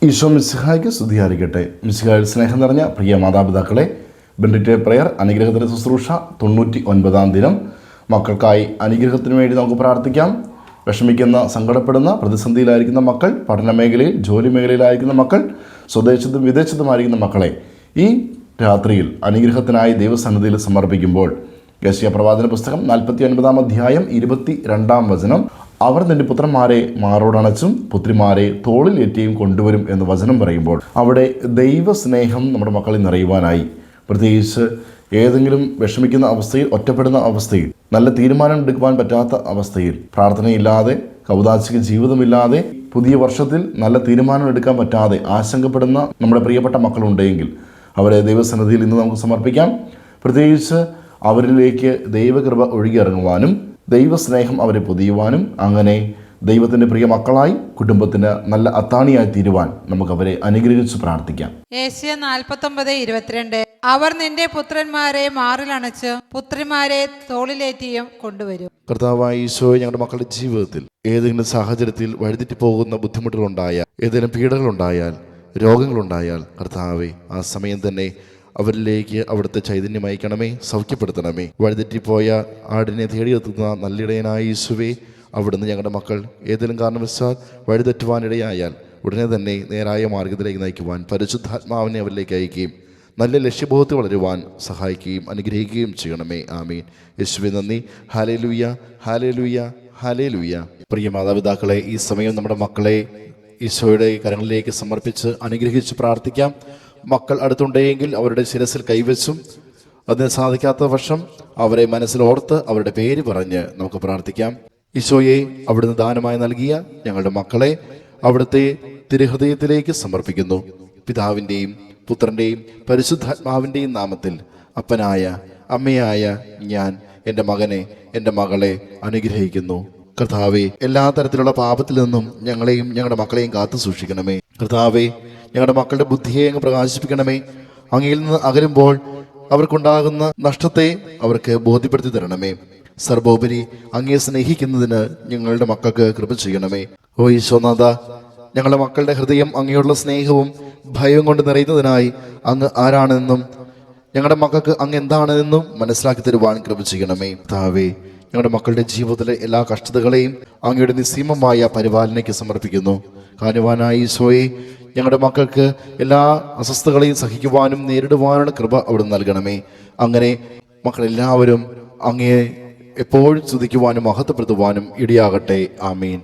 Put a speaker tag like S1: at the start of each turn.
S1: ഈശോ മിശിഹായ്ക്ക് സ്തുതിയായിരിക്കട്ടെ. മിശിഹായിൽ സ്നേഹം നിറഞ്ഞ പ്രിയ മാതാപിതാക്കളെ, ബെൻഡിക്റ്റ് പ്രയർ അനുഗ്രഹത്തിൻ്റെ ശുശ്രൂഷ 99-ാം ദിനം. മക്കൾക്കായി അനുഗ്രഹത്തിന് വേണ്ടി നമുക്ക് പ്രാർത്ഥിക്കാം. വിഷമിക്കുന്ന, സങ്കടപ്പെടുന്ന, പ്രതിസന്ധിയിലായിരിക്കുന്ന മക്കൾ, പഠന മേഖലയിൽ, ജോലി മേഖലയിലായിരിക്കുന്ന മക്കൾ, സ്വദേശത്തും വിദേശത്തുമായിരിക്കുന്ന മക്കളെ ഈ രാത്രിയിൽ അനുഗ്രഹത്തിനായി ദൈവസന്നിധിയിൽ സമർപ്പിക്കുമ്പോൾ യെശയ്യാ പ്രവാചന പുസ്തകം 49-ാം അധ്യായം 22-ാം വചനം, അവർ നിന്റെ പുത്രന്മാരെ മാറോടണച്ചും പുത്രിമാരെ തോളിലേറ്റിയും കൊണ്ടുവരും എന്ന് വചനം പറയുമ്പോൾ അവിടെ ദൈവസ്നേഹം നമ്മുടെ മക്കളിൽ നിറയുവാനായി, പ്രത്യേകിച്ച് ഏതെങ്കിലും വിഷമിക്കുന്ന അവസ്ഥയിൽ, ഒറ്റപ്പെടുന്ന അവസ്ഥയിൽ, നല്ല തീരുമാനം എടുക്കുവാൻ പറ്റാത്ത അവസ്ഥയിൽ, പ്രാർത്ഥനയില്ലാതെ, കൗതാശിക ജീവിതമില്ലാതെ, പുതിയ വർഷത്തിൽ നല്ല തീരുമാനം എടുക്കാൻ പറ്റാതെ ആശങ്കപ്പെടുന്ന നമ്മുടെ പ്രിയപ്പെട്ട മക്കളുണ്ടെങ്കിൽ അവരെ ദൈവസന്നിധിയിൽ ഇന്ന് നമുക്ക് സമർപ്പിക്കാം. പ്രത്യേകിച്ച് അവരിലേക്ക് ദൈവകൃപ ഒഴുകിയിറങ്ങുവാനും ദൈവസ്നേഹം അവരെ പൊതിയുവാനും അങ്ങനെ ദൈവത്തിൻ്റെ പ്രിയ മക്കളായി കുടുംബത്തിന് നല്ല അത്താണിയായി തീരുവാൻ നമുക്ക് അവരെ അനുഗ്രഹിച്ച് പ്രാർത്ഥിക്കാം.
S2: യെശയ്യാ 49:22 അവർ നിന്റെ പുത്രന്മാരെ മാറിലണച്ച് പുത്രിമാരെ തോളിലേറ്റിയും കൊണ്ടുവരും.
S1: കർത്താവായ ഈശോയെ, ഞങ്ങളുടെ മക്കളുടെ ജീവിതത്തിൽ ഏതെങ്കിലും സാഹചര്യത്തിൽ വഴിതെറ്റി പോകുന്ന ബുദ്ധിമുട്ടുകളുണ്ടായാൽ, ഏതെങ്കിലും പീഡകളുണ്ടായാൽ, രോഗങ്ങളുണ്ടായാൽ, കർത്താവെ ആ സമയം തന്നെ അവരിലേക്ക് അവിടുത്തെ ചൈതന്യം അയക്കണമേ, സൗഖ്യപ്പെടുത്തണമേ. വഴിതെറ്റിപ്പോയ ആടിനെ തേടിയെത്തുന്ന നല്ലിടയനായ യേശുവേ, അവിടുന്ന് ഞങ്ങളുടെ മക്കൾ ഏതെങ്കിലും കാരണവശാൽ വഴിതെറ്റുവാനിടയായാൽ ഉടനെ തന്നെ നേരായ മാർഗത്തിലേക്ക് നയിക്കുവാൻ പരിശുദ്ധാത്മാവിനെ അവരിലേക്ക് അയക്കുകയും നല്ല ലക്ഷ്യബോധത്തിൽ വളരുവാൻ സഹായിക്കുകയും അനുഗ്രഹിക്കുകയും ചെയ്യണമേ. ആമീൻ. യേശുവേ നന്ദി. Hallelujah, hallelujah, hallelujah. പ്രിയ മാതാപിതാക്കളെ, ഈ സമയം നമ്മുടെ മക്കളെ ഈശോയുടെ കരങ്ങളിലേക്ക് സമർപ്പിച്ച് അനുഗ്രഹിച്ച് പ്രാർത്ഥിക്കാം. മക്കൾ അടുത്തുണ്ടെങ്കിൽ അവരുടെ ശിരസിൽ കൈവച്ചും, അതിന് സാധിക്കാത്ത പക്ഷം അവരെ മനസ്സിലോർത്ത് അവരുടെ പേര് പറഞ്ഞ് നമുക്ക് പ്രാർത്ഥിക്കാം. ഈശോയെ, അവിടുന്ന് ദാനമായി നൽകിയ ഞങ്ങളുടെ മക്കളെ അവിടുത്തെ തിരുഹൃദയത്തിലേക്ക് സമർപ്പിക്കുന്നു. പിതാവിൻ്റെയും പുത്രൻ്റെയും പരിശുദ്ധാത്മാവിൻ്റെയും നാമത്തിൽ അപ്പനായ അമ്മയായ ഞാൻ എൻ്റെ മകനെ, എൻ്റെ മകളെ അനുഗ്രഹിക്കുന്നു. കർത്താവെ, എല്ലാ തരത്തിലുള്ള പാപത്തിൽ നിന്നും ഞങ്ങളെയും ഞങ്ങളുടെ മക്കളെയും കാത്തു സൂക്ഷിക്കണമേ. കർത്താവെ, ഞങ്ങളുടെ മക്കളുടെ ബുദ്ധിയെ അങ്ങ് പ്രകാശിപ്പിക്കണമേ. അങ്ങയിൽ നിന്ന് അകലുമ്പോൾ അവർക്കുണ്ടാകുന്ന നഷ്ടത്തെ അവർക്ക് ബോധ്യപ്പെടുത്തി തരണമേ. സർവോപരി അങ്ങയെ സ്നേഹിക്കുന്നതിന് ഞങ്ങളുടെ മക്കൾക്ക് കൃപ ചെയ്യണമേ. ഓ ഈശോനാഥ, ഞങ്ങളുടെ മക്കളുടെ ഹൃദയം അങ്ങയോടുള്ള സ്നേഹവും ഭയവും കൊണ്ട് നിറയുന്നതിനായി അങ്ങ് ആരാണെന്നും ഞങ്ങളുടെ മക്കൾക്ക് അങ്ങ് എന്താണെന്നും മനസ്സിലാക്കി തരുവാൻ കൃപ ചെയ്യണമേ. കർത്താവേ, ഞങ്ങളുടെ മക്കളുടെ ജീവിതത്തിലെ എല്ലാ കഷ്ടതകളെയും അങ്ങയുടെ നിസ്സീമമായ പരിപാലനയ്ക്ക് സമർപ്പിക്കുന്നു. കാരുണ്യവാനായ ഈശോയെ, ഞങ്ങളുടെ മക്കൾക്ക് എല്ലാ അസ്വസ്ഥതകളെയും സഹിക്കുവാനും നേരിടുവാനുള്ള കൃപ അവിടെ നൽകണമേ. അങ്ങനെ മക്കളെല്ലാവരും അങ്ങയെ എപ്പോഴും സ്തുതിക്കുവാനും മഹത്വപ്പെടുത്തുവാനും ഇടയാകട്ടെ. ആമീൻ.